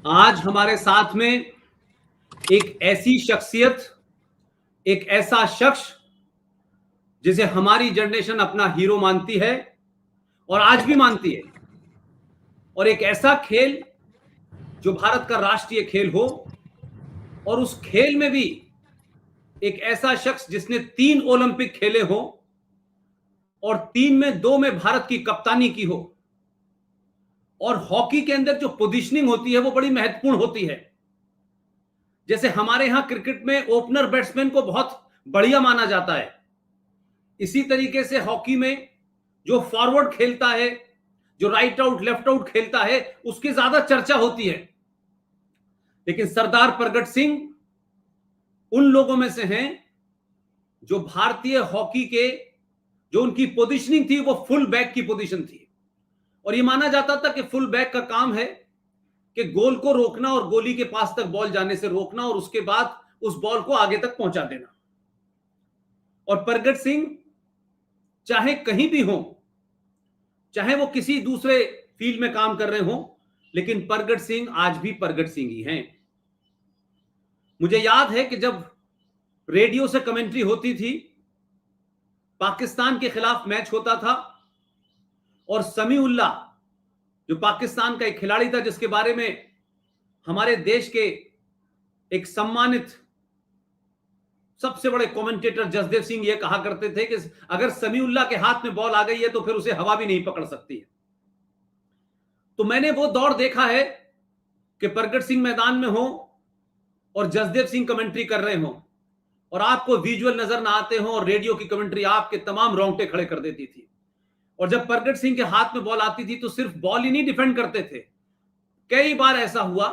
आज हमारे साथ में एक ऐसी शख्सियत, एक ऐसा शख्स जिसे हमारी जनरेशन अपना हीरो मानती है और आज भी मानती है, और एक ऐसा खेल जो भारत का राष्ट्रीय खेल हो, और उस खेल में भी एक ऐसा शख्स जिसने 3 ओलंपिक खेले हो और 3 में 2 में भारत की कप्तानी की हो। और हॉकी के अंदर जो पोजीशनिंग होती है वो बड़ी महत्वपूर्ण होती है। जैसे हमारे यहां क्रिकेट में ओपनर बैट्समैन को बहुत बढ़िया माना जाता है, इसी तरीके से हॉकी में जो फॉरवर्ड खेलता है, जो राइट आउट लेफ्ट आउट खेलता है, उसकी ज्यादा चर्चा होती है। लेकिन सरदार प्रगट सिंह उन लोगों में से हैं जो भारतीय हॉकी के जो उनकी पोजीशनिंग थी वो फुल बैक की पोजीशन थी, और ये माना जाता था कि फुल बैक का काम है कि गोल को रोकना और गोली के पास तक बॉल जाने से रोकना और उसके बाद उस बॉल को आगे तक पहुंचा देना। और प्रगट सिंह चाहे कहीं भी हो, चाहे वो किसी दूसरे फील्ड में काम कर रहे हो, लेकिन प्रगट सिंह आज भी प्रगट सिंह ही हैं। मुझे याद है कि जब रेडियो से कमेंट्री होती थी, पाकिस्तान के खिलाफ मैच होता था, और समीउल्लाह जो पाकिस्तान का एक खिलाड़ी था जिसके बारे में हमारे देश के एक सम्मानित सबसे बड़े कमेंटेटर जसदेव सिंह ये कहा करते थे कि अगर समीउल्लाह के हाथ में बॉल आ गई है तो फिर उसे हवा भी नहीं पकड़ सकती है। तो मैंने वो दौर देखा है कि प्रगट सिंह मैदान में हो और जसदेव सिंह कमेंट्री कर रहे हो, और आपको विजुअल नजर ना आते हो, और रेडियो की कमेंट्री आपके तमाम रोंगटे खड़े कर देती थी। और जब प्रगट सिंह के हाथ में बॉल आती थी तो सिर्फ बॉल ही नहीं डिफेंड करते थे, कई बार ऐसा हुआ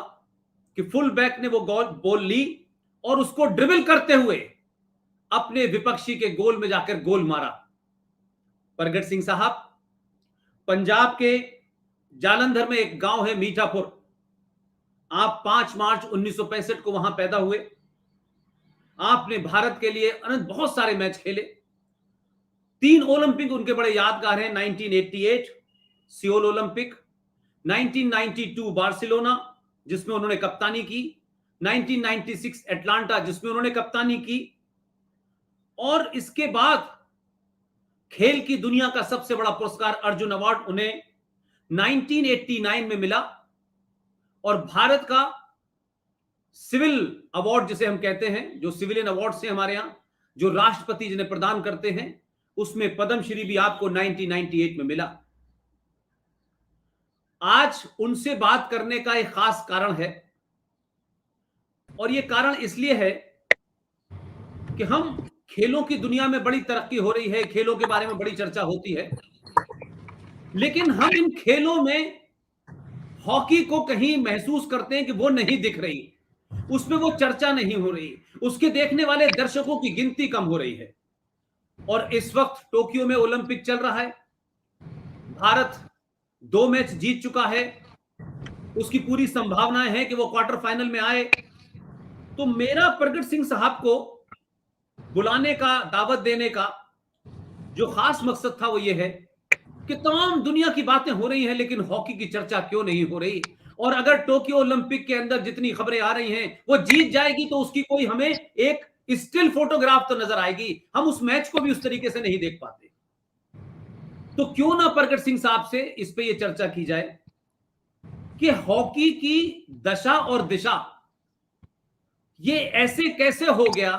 कि फुल बैक ने वो बॉल ली और उसको ड्रिबल करते हुए अपने विपक्षी के गोल में जाकर गोल मारा। प्रगट सिंह साहब पंजाब के जालंधर में एक गांव है मीठापुर, आप 5 मार्च 1965 को वहां पैदा हुए। आपने भारत के लिए अनंत बहुत सारे मैच खेले। 3 ओलंपिक उनके बड़े यादगार हैं, 1988 सियोल ओलंपिक, 1992 बार्सिलोना जिसमें उन्होंने कप्तानी की, 1996 एटलांटा जिसमें उन्होंने कप्तानी की, और इसके बाद खेल की दुनिया का सबसे बड़ा पुरस्कार अर्जुन अवार्ड उन्हें 1989 में मिला, और भारत का सिविल अवार्ड जिसे हम कहते हैं, जो सिविलियन अवार्ड से हमारे यहां जो राष्ट्रपति जिन्हें प्रदान करते हैं, उसमें पद्मश्री भी आपको 1998 में मिला। आज उनसे बात करने का एक खास कारण है, और यह कारण इसलिए है कि हम खेलों की दुनिया में बड़ी तरक्की हो रही है, खेलों के बारे में बड़ी चर्चा होती है, लेकिन हम इन खेलों में हॉकी को कहीं महसूस करते हैं कि वो नहीं दिख रही, उसमें वो चर्चा नहीं हो रही, उसके देखने वाले दर्शकों की गिनती कम हो रही है। और इस वक्त टोक्यो में ओलंपिक चल रहा है, भारत 2 मैच जीत चुका है, उसकी पूरी संभावनाएं हैं कि वो क्वार्टर फाइनल में आए। तो मेरा प्रगट सिंह साहब को बुलाने का, दावत देने का जो खास मकसद था वो ये है कि तमाम दुनिया की बातें हो रही हैं, लेकिन हॉकी की चर्चा क्यों नहीं हो रही। और अगर टोक्यो ओलंपिक के अंदर जितनी खबरें आ रही हैं वो जीत जाएगी तो उसकी कोई हमें एक स्टिल फोटोग्राफ तो नजर आएगी, हम उस मैच को भी उस तरीके से नहीं देख पाते। तो क्यों ना प्रगट सिंह साहब से इस पे ये चर्चा की जाए कि हॉकी की दशा और दिशा ये ऐसे कैसे हो गया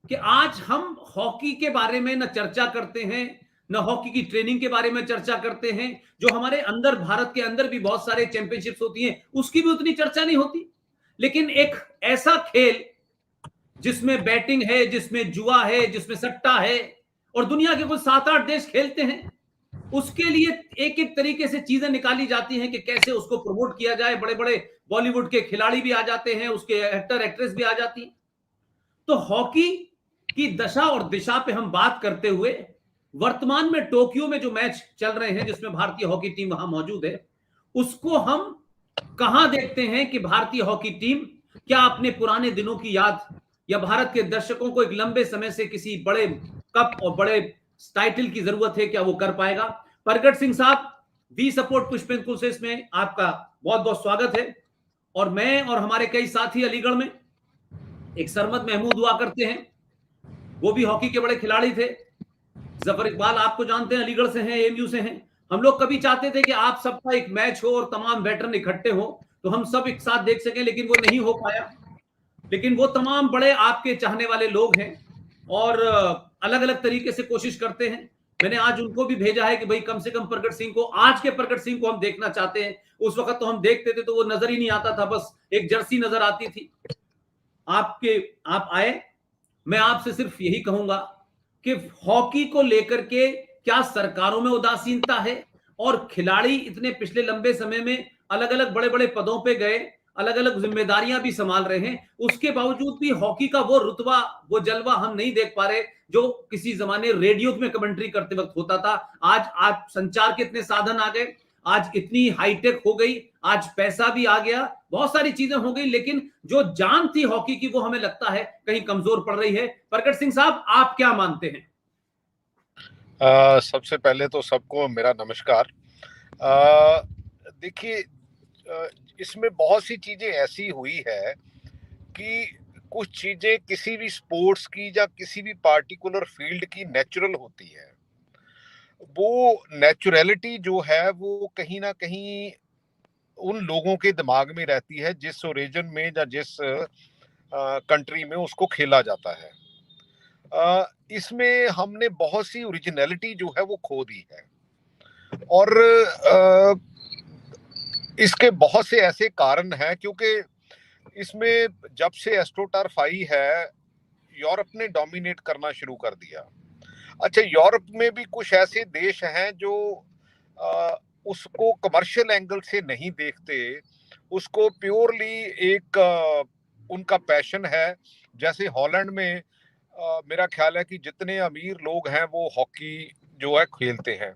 कि आज हम हॉकी के बारे में न चर्चा करते हैं, न हॉकी की ट्रेनिंग के बारे में चर्चा करते हैं। जो हमारे अंदर, भारत के अंदर भी बहुत सारे चैंपियनशिप्स होती हैं, उसकी भी उतनी चर्चा नहीं होती। लेकिन एक ऐसा खेल जिसमें बैटिंग है, जिसमें जुआ है, जिसमें सट्टा है, और दुनिया के कुछ 7-8 देश खेलते हैं, उसके लिए एक एक तरीके से चीजें निकाली जाती हैं कि कैसे उसको प्रमोट किया जाए। बड़े बड़े बॉलीवुड के खिलाड़ी भी आ जाते हैं, उसके एक्टर एक्ट्रेस भी आ जाती हैं। तो हॉकी की दशा और दिशा पे हम बात करते हुए, वर्तमान में टोक्यो में जो मैच चल रहे हैं जिसमें भारतीय हॉकी टीम वहां मौजूद है, उसको हम कहां देखते हैं कि भारतीय हॉकी टीम क्या अपने पुराने दिनों की याद, या भारत के दर्शकों को एक लंबे समय से किसी बड़े कप और बड़े टाइटल की जरूरत है, क्या वो कर पाएगा। प्रगट सिंह साहब, वी सपोर्ट पुष्पेंद्र कोर्सेस में आपका बहुत बहुत स्वागत है। और मैं और हमारे कई साथी अलीगढ़ में, एक सरमद महमूद हुआ करते हैं, वो भी हॉकी के बड़े खिलाड़ी थे। जफर इकबाल आपको जानते हैं, अलीगढ़ से हैं, एएमयू से हैं। हम लोग कभी चाहते थे कि आप सबका एक मैच हो और तमाम वेटरन इकट्ठे हो तो हम सब एक साथ देख सकें, लेकिन वो नहीं हो पाया। लेकिन वो तमाम बड़े आपके चाहने वाले लोग हैं और अलग अलग तरीके से कोशिश करते हैं। मैंने आज उनको भी भेजा है कि भाई कम से कम प्रगट सिंह को, आज के प्रगट सिंह को हम देखना चाहते हैं। उस वक्त तो हम देखते थे तो वो नजर ही नहीं आता था, बस एक जर्सी नजर आती थी। आप आए, मैं आपसे सिर्फ यही कहूंगा कि हॉकी को लेकर के क्या सरकारों में उदासीनता है, और खिलाड़ी इतने पिछले लंबे समय में अलग अलग बड़े बड़े पदों पे गए, अलग अलग जिम्मेदारियां भी संभाल रहे हैं, उसके बावजूद भी हॉकी का वो रुतबा, वो जलवा हम नहीं देख पा रहे जो किसी जमाने रेडियो में कमेंट्री करते वक्त होता था। आज संचार के इतने साधन आ गए, आज इतनी हाईटेक हो गई, आज पैसा भी आ गया, बहुत सारी चीजें हो गई, लेकिन जो जान थी हॉकी की वो हमें लगता है कहीं कमजोर पड़ रही है। प्रगट सिंह साहब, आप क्या मानते हैं? सबसे पहले तो सबको मेरा नमस्कार। देखिए, इसमें बहुत सी चीजें ऐसी हुई है कि कुछ चीजें किसी भी स्पोर्ट्स की या किसी भी पार्टिकुलर फील्ड की नेचुरल होती है। वो नेचुरलिटी जो है वो कहीं ना कहीं उन लोगों के दिमाग में रहती है जिस ओरिजिन में या जिस कंट्री में उसको खेला जाता है। इसमें हमने बहुत सी ओरिजिनलिटी जो है वो खो दी है, और इसके बहुत से ऐसे कारण हैं, क्योंकि इसमें जब से एस्ट्रोटर्फ आई है यूरोप ने डोमिनेट करना शुरू कर दिया। अच्छा, यूरोप में भी कुछ ऐसे देश हैं जो उसको कमर्शियल एंगल से नहीं देखते, उसको प्योरली एक उनका पैशन है। जैसे हॉलैंड में मेरा ख्याल है कि जितने अमीर लोग हैं वो हॉकी जो है खेलते हैं,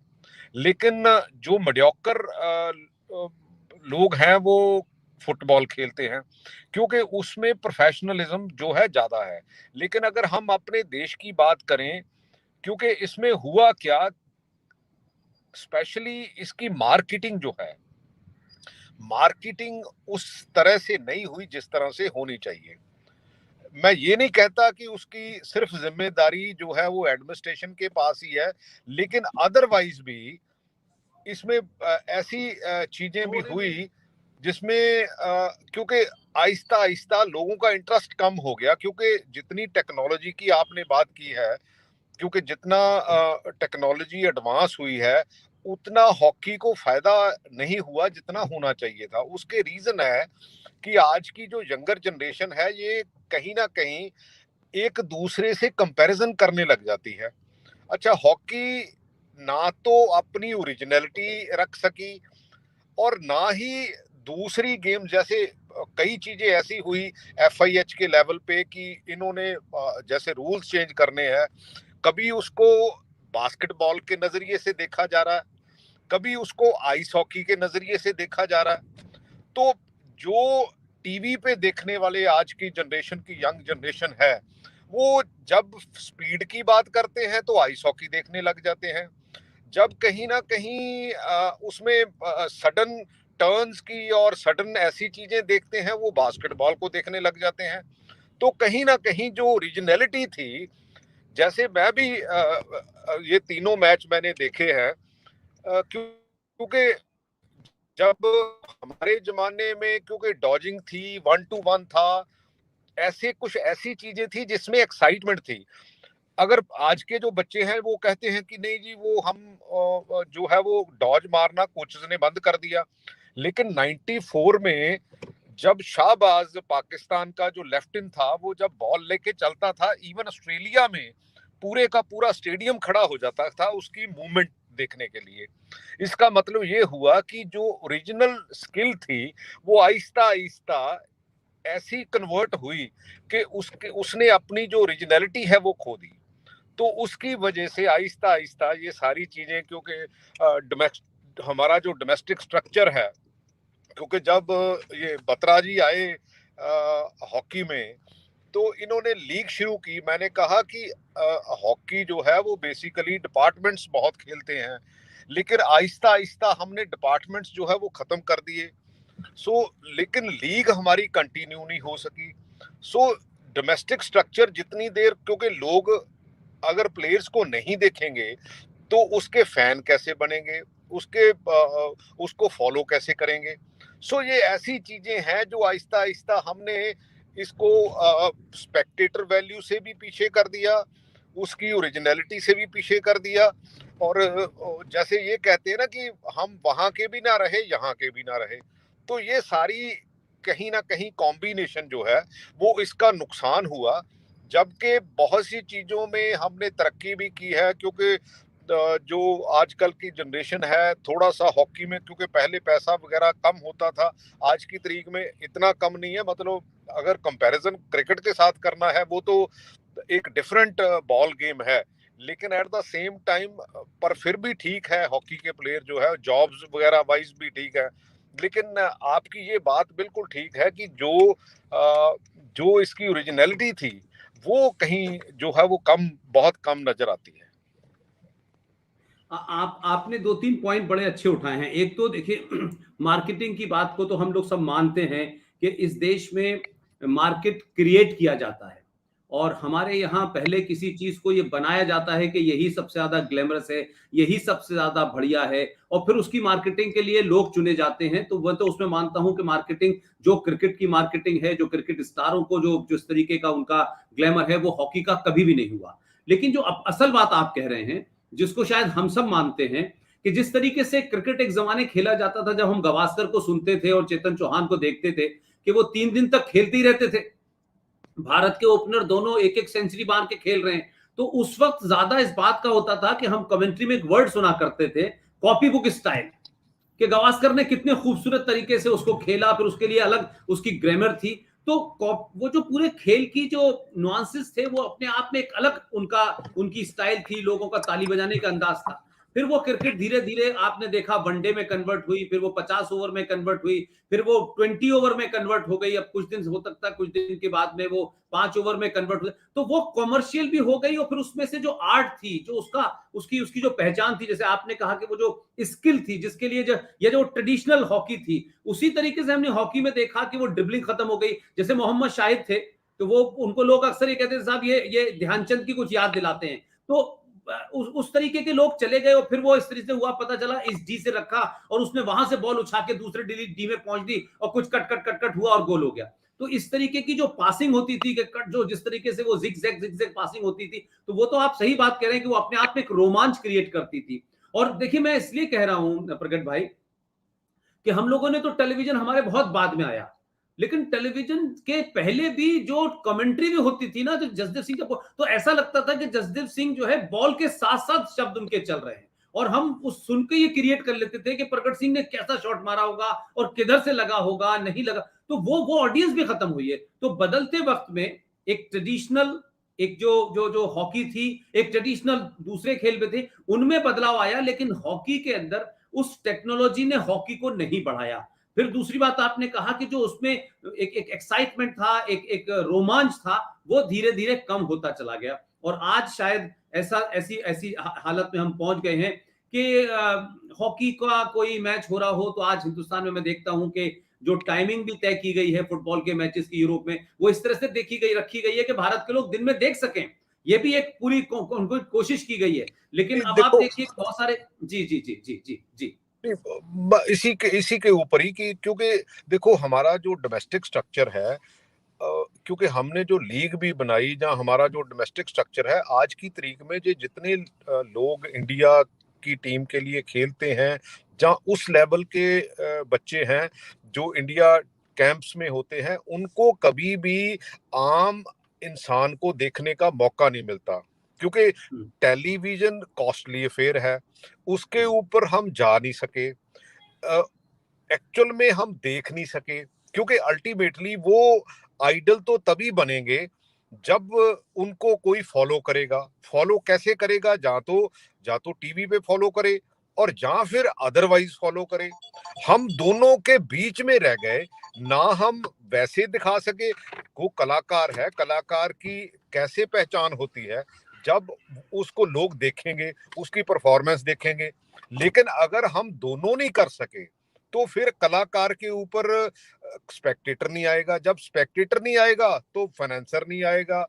लेकिन जो मीडियोकर लोग हैं वो फुटबॉल खेलते हैं, क्योंकि उसमें प्रोफेशनलिज्म जो है ज्यादा है। लेकिन अगर हम अपने देश की बात करें, क्योंकि इसमें हुआ क्या, स्पेशली इसकी मार्केटिंग जो है, मार्केटिंग उस तरह से नहीं हुई जिस तरह से होनी चाहिए। मैं ये नहीं कहता कि उसकी सिर्फ जिम्मेदारी जो है वो एडमिनिस्ट्रेशन के पास ही है, लेकिन अदरवाइज भी इसमें ऐसी चीजें भी हुई जिसमें क्योंकि आहिस्ता आहिस्ता लोगों का इंटरेस्ट कम हो गया, क्योंकि जितनी टेक्नोलॉजी की आपने बात की है, क्योंकि जितना टेक्नोलॉजी एडवांस हुई है उतना हॉकी को फायदा नहीं हुआ जितना होना चाहिए था। उसके रीजन है कि आज की जो यंगर जनरेशन है ये कहीं ना कहीं एक दूसरे से कंपैरिजन करने लग जाती है। अच्छा, हॉकी ना तो अपनी ओरिजिनलिटी रख सकी और ना ही दूसरी गेम, जैसे कई चीजें ऐसी हुई एफआईएच के लेवल पे कि इन्होंने जैसे रूल्स चेंज करने हैं, कभी उसको बास्केटबॉल के नजरिए से देखा जा रहा है, कभी उसको आइस हॉकी के नजरिए से देखा जा रहा है। तो जो टीवी पे देखने वाले आज की जनरेशन की यंग जनरेशन है, वो जब स्पीड की बात करते हैं तो आइस हॉकी देखने लग जाते हैं, जब कहीं ना कहीं उसमें सडन टर्न्स की और सडन ऐसी चीजें देखते हैं वो बास्केटबॉल को देखने लग जाते हैं। तो कहीं ना कहीं जो ओरिजिनलिटी थी, जैसे मैं भी ये तीनों मैच मैंने देखे हैं, क्योंकि जब हमारे जमाने में क्योंकि डॉजिंग थी, 1-2-1 था, ऐसे कुछ ऐसी चीजें थी जिसमें एक्साइटमेंट थी। अगर आज के जो बच्चे हैं वो कहते हैं कि नहीं जी, वो हम जो है वो डॉज मारना कोचेस ने बंद कर दिया। लेकिन 94 में जब शाहबाज पाकिस्तान का जो लेफ्ट इन था, वो जब बॉल लेके चलता था, इवन ऑस्ट्रेलिया में पूरे का पूरा स्टेडियम खड़ा हो जाता था उसकी मूवमेंट देखने के लिए। इसका मतलब ये हुआ कि जो ओरिजिनल स्किल थी वो आहिस्ता आहिस्ता ऐसी कन्वर्ट हुई कि उसने अपनी जो ओरिजिनलिटी है वो खो दी। तो उसकी वजह से आहिस्ता आहिस्ता ये सारी चीजें, क्योंकि हमारा जो डोमेस्टिक स्ट्रक्चर है, क्योंकि जब ये बत्रा जी आए हॉकी में तो इन्होंने लीग शुरू की। मैंने कहा कि हॉकी जो है वो बेसिकली डिपार्टमेंट्स बहुत खेलते हैं, लेकिन आहिस्ता आहिस्ता हमने डिपार्टमेंट्स जो है वो खत्म कर दिए। लेकिन लीग हमारी कंटिन्यू नहीं हो सकी। डोमेस्टिक स्ट्रक्चर जितनी देर, क्योंकि लोग अगर प्लेयर्स को नहीं देखेंगे तो उसके फैन कैसे बनेंगे, उसको फॉलो कैसे करेंगे। ये ऐसी चीजें हैं जो आहिस्ता आहिस्ता हमने इसको स्पेक्टेटर वैल्यू से भी पीछे कर दिया, उसकी ओरिजिनलिटी से भी पीछे कर दिया। और जैसे ये कहते हैं ना कि हम वहां के भी ना रहे, यहाँ के भी ना रहे, तो ये सारी कहीं ना कहीं कॉम्बिनेशन जो है वो इसका नुकसान हुआ। जबकि बहुत सी चीजों में हमने तरक्की भी की है, क्योंकि जो आजकल की जनरेशन है, थोड़ा सा हॉकी में, क्योंकि पहले पैसा वगैरह कम होता था, आज की तारीख में इतना कम नहीं है। मतलब अगर कंपैरिजन क्रिकेट के साथ करना है वो तो एक डिफरेंट बॉल गेम है, लेकिन एट द सेम टाइम पर फिर भी ठीक है, हॉकी के प्लेयर जो है जॉब्स वगैरह वाइज भी ठीक है। लेकिन आपकी ये बात बिल्कुल ठीक है कि जो इसकी ओरिजिनलिटी थी वो कहीं जो है वो बहुत कम नजर आती है। आपने दो तीन पॉइंट बड़े अच्छे उठाए हैं। एक तो देखिए मार्केटिंग की बात को तो हम लोग सब मानते हैं कि इस देश में मार्केट क्रिएट किया जाता है, और हमारे यहाँ पहले किसी चीज को ये बनाया जाता है कि यही सबसे ज्यादा ग्लैमरस है, यही सबसे ज्यादा बढ़िया है, और फिर उसकी मार्केटिंग के लिए लोग चुने जाते हैं। तो वह तो उसमें मानता हूं कि मार्केटिंग, जो क्रिकेट की मार्केटिंग है, जो क्रिकेट स्टारों को जो जिस तरीके का उनका ग्लैमर है, वो हॉकी का कभी भी नहीं हुआ। लेकिन जो असल बात आप कह रहे हैं, जिसको शायद हम सब मानते हैं, कि जिस तरीके से क्रिकेट एक जमाने खेला जाता था, जब हम गवास्कर को सुनते थे और चेतन चौहान को देखते थे कि वो 3 दिन तक खेलते ही रहते थे, भारत के ओपनर दोनों एक एक सेंचुरी मार के खेल रहे हैं, तो उस वक्त ज्यादा इस बात का होता था कि हम कमेंट्री में एक वर्ड सुना करते थे, कॉपी बुक स्टाइल, कि गवास्कर ने कितने खूबसूरत तरीके से उसको खेला, फिर उसके लिए अलग उसकी ग्रामर थी। तो वो जो पूरे खेल की जो नुआंसेस थे, वो अपने आप में एक अलग उनकी स्टाइल थी, लोगों का ताली बजाने का अंदाज था। फिर वो क्रिकेट धीरे धीरे आपने देखा वनडे में कन्वर्ट हुई, फिर वो 50 ओवर में कन्वर्ट हुई, फिर वो 20 ओवर में कन्वर्ट हो गई, अब कुछ दिन हो सकता है, कुछ दिन के बाद में वो 5 ओवर में कन्वर्ट हुई, तो वो कॉमर्शियल भी हो गई। और फिर उसमें से जो आर्ट थी, जो उसकी जो पहचान थी, जैसे आपने कहा कि वो जो स्किल थी, जिसके लिए जो ट्रेडिशनल हॉकी थी, उसी तरीके से हमने हॉकी में देखा कि वो ड्रिबलिंग खत्म हो गई। जैसे मोहम्मद शाहिद थे, तो वो उनको लोग अक्सर ये कहते थे, साहब ये ध्यानचंद की कुछ याद दिलाते हैं। तो उस तरीके के लोग चले गए, और फिर वो इस तरीके से हुआ, पता चला इस डी से रखा और उसने वहां से बॉल उछा के दूसरे डी में पहुंच दी, और कुछ कट कट कट कट हुआ और गोल हो गया। तो इस तरीके की जो पासिंग होती थी, कि कट जो जिस तरीके से वो जिग पासिंग होती थी, तो वो तो आप सही बात कह रहे हैं कि वो अपने आप में एक रोमांच क्रिएट करती थी। और देखिए, मैं इसलिए कह रहा हूं प्रगट भाई, कि हम लोगों ने तो टेलीविजन हमारे बहुत बाद में आया, लेकिन टेलीविजन के पहले भी जो कमेंट्री भी होती थी ना, जो जसदेव सिंह का, तो ऐसा लगता था कि जसदेव सिंह जो है बॉल के साथ साथ शब्द उनके चल रहे हैं, और हम उस सुन के ये क्रिएट कर लेते थे कि प्रगट सिंह ने कैसा शॉट मारा होगा और किधर से लगा होगा, नहीं लगा। तो वो ऑडियंस भी खत्म हुई है। तो बदलते वक्त में एक ट्रेडिशनल, एक जो जो जो हॉकी थी, एक ट्रेडिशनल दूसरे खेल में थे, उनमें बदलाव आया, लेकिन हॉकी के अंदर उस टेक्नोलॉजी ने हॉकी को नहीं बढ़ाया। फिर दूसरी बात आपने कहा कि जो उसमें एक एक्साइटमेंट था, एक रोमांच था, वो धीरे धीरे कम होता चला गया। और आज शायद ऐसी ऐसी हालत में हम पहुंच गए हैं कि हॉकी का कोई मैच हो रहा हो, तो आज हिंदुस्तान में मैं देखता हूं कि जो टाइमिंग भी तय की गई है फुटबॉल के मैचेस की यूरोप में, वो इस तरह से रखी गई है कि भारत के लोग दिन में देख सकें। ये भी एक पूरी कोशिश की गई है। लेकिन अब आप देखो, देखिए बहुत सारे, जी जी जी जी जी जी इसी के ऊपर ही कि क्योंकि देखो हमारा जो डोमेस्टिक स्ट्रक्चर है, क्योंकि हमने जो लीग भी बनाई, जहाँ हमारा जो डोमेस्टिक स्ट्रक्चर है, आज की तारीख में जो जितने लोग इंडिया की टीम के लिए खेलते हैं, जहाँ उस लेवल के बच्चे हैं जो इंडिया कैंप्स में होते हैं, उनको कभी भी आम इंसान को देखने का मौका नहीं मिलता, क्योंकि टेलीविजन कॉस्टली अफेयर है, उसके ऊपर हम जा नहीं सके, एक्चुअल में हम देख नहीं सके, क्योंकि अल्टीमेटली वो आइडल तो तभी बनेंगे जब उनको कोई फॉलो करेगा। फॉलो कैसे करेगा? जा तो टीवी पे फॉलो करे, और जा फिर अदरवाइज फॉलो करे। हम दोनों के बीच में रह गए ना। हम वैसे दिखा सके वो कलाकार है, कलाकार की कैसे पहचान होती है जब उसको लोग देखेंगे, उसकी परफॉर्मेंस देखेंगे। लेकिन अगर हम दोनों नहीं कर सके तो फिर कलाकार के ऊपर स्पेक्टेटर नहीं आएगा, जब स्पेक्टेटर नहीं आएगा तो फाइनेंसर नहीं आएगा,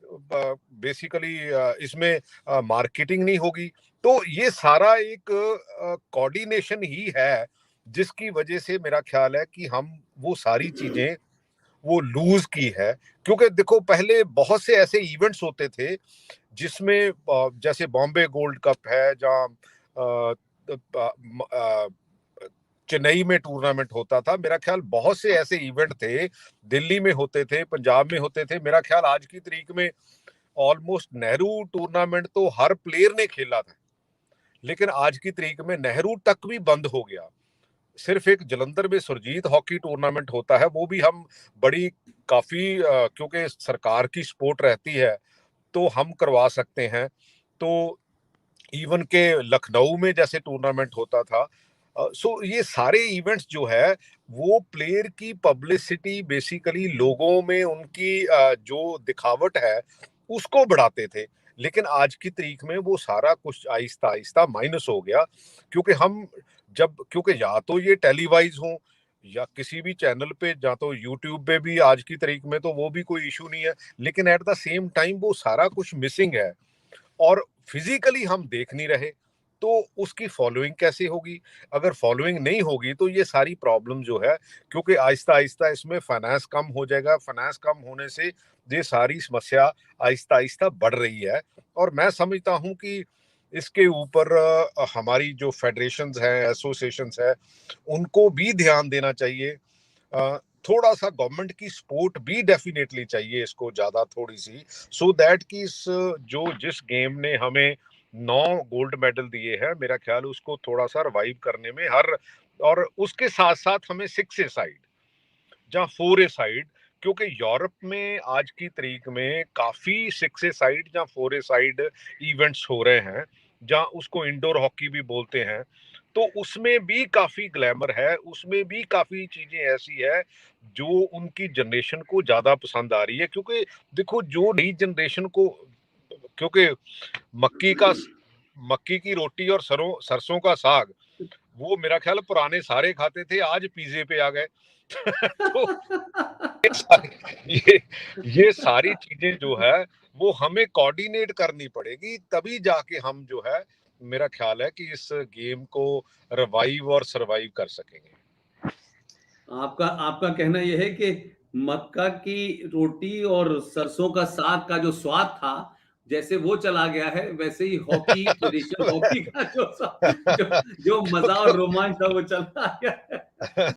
बेसिकली इसमें मार्केटिंग नहीं होगी। तो ये सारा एक कोऑर्डिनेशन ही है जिसकी वजह से मेरा ख्याल है कि हम वो सारी चीजें वो लूज की है। क्योंकि देखो पहले बहुत से ऐसे इवेंट्स होते थे जिसमें जैसे बॉम्बे गोल्ड कप है, जहाँ चेन्नई में टूर्नामेंट होता था, मेरा ख्याल बहुत से ऐसे इवेंट थे, दिल्ली में होते थे, पंजाब में होते थे। मेरा ख्याल आज की तारीख में ऑलमोस्ट नेहरू टूर्नामेंट तो हर प्लेयर ने खेला था, लेकिन आज की तारीख में नेहरू तक भी बंद हो गया। सिर्फ एक जलंधर में सुरजीत हॉकी टूर्नामेंट होता है, वो भी हम बड़ी काफी क्योंकि सरकार की सपोर्ट रहती है तो हम करवा सकते हैं। तो इवन के लखनऊ में जैसे टूर्नामेंट होता था। सो ये सारे इवेंट्स जो है वो प्लेयर की पब्लिसिटी, बेसिकली लोगों में उनकी जो दिखावट है उसको बढ़ाते थे। लेकिन आज की तारीख में वो सारा कुछ आहिस्ता आहिस्ता माइनस हो गया, क्योंकि या तो ये टेलीवाइज हो या किसी भी चैनल पे, या तो यूट्यूब पे भी आज की तारीख में, तो वो भी कोई इशू नहीं है, लेकिन एट द सेम टाइम वो सारा कुछ मिसिंग है और फिजिकली हम देख नहीं रहे। तो उसकी फॉलोइंग कैसे होगी? अगर फॉलोइंग नहीं होगी तो ये सारी प्रॉब्लम जो है, क्योंकि आहिस्ता आहिस्ता इसमें फाइनेंस कम हो जाएगा, फाइनेंस कम होने से ये सारी समस्या आहिस्ता आहिस्ता बढ़ रही है। और मैं समझता हूं कि इसके ऊपर हमारी जो फेडरेशंस हैं, एसोसिएशंस हैं, उनको भी ध्यान देना चाहिए। थोड़ा सा गवर्नमेंट की सपोर्ट भी डेफिनेटली चाहिए इसको ज्यादा थोड़ी सी, सो दैट कि जिस गेम ने हमें 9 गोल्ड मेडल दिए हैं, मेरा ख्याल उसको थोड़ा सा रिवाइव करने में और उसके साथ साथ हमें 6 ए साइड या 4 ए साइड, क्योंकि यूरोप में आज की तारीख में काफी 6 ए साइड या 4 ए साइड इवेंट्स हो रहे हैं, जहाँ उसको इंडोर हॉकी भी बोलते हैं। तो उसमें भी काफी ग्लैमर है, उसमें भी काफी चीजें ऐसी है जो उनकी जनरेशन को ज्यादा पसंद आ रही है। क्योंकि देखो जो नई जनरेशन को, क्योंकि मक्की की रोटी और सरसों का साग वो मेरा ख्याल पुराने सारे खाते थे, आज पिज्जे पे आ गए। तो ये ये सारी चीजें जो है वो हमें कोऑर्डिनेट करनी पड़ेगी, तभी जाके हम जो है, मेरा ख्याल है कि इस गेम को रिवाइव और सरवाइव कर सकेंगे। आपका आपका कहना यह है कि मक्का की रोटी और सरसों का साग का जो स्वाद था, जैसे वो चला गया है, वैसे ही हॉकी, ट्रेडिशनल हॉकी का जो जो मजा और रोमांच था वो चला गया है।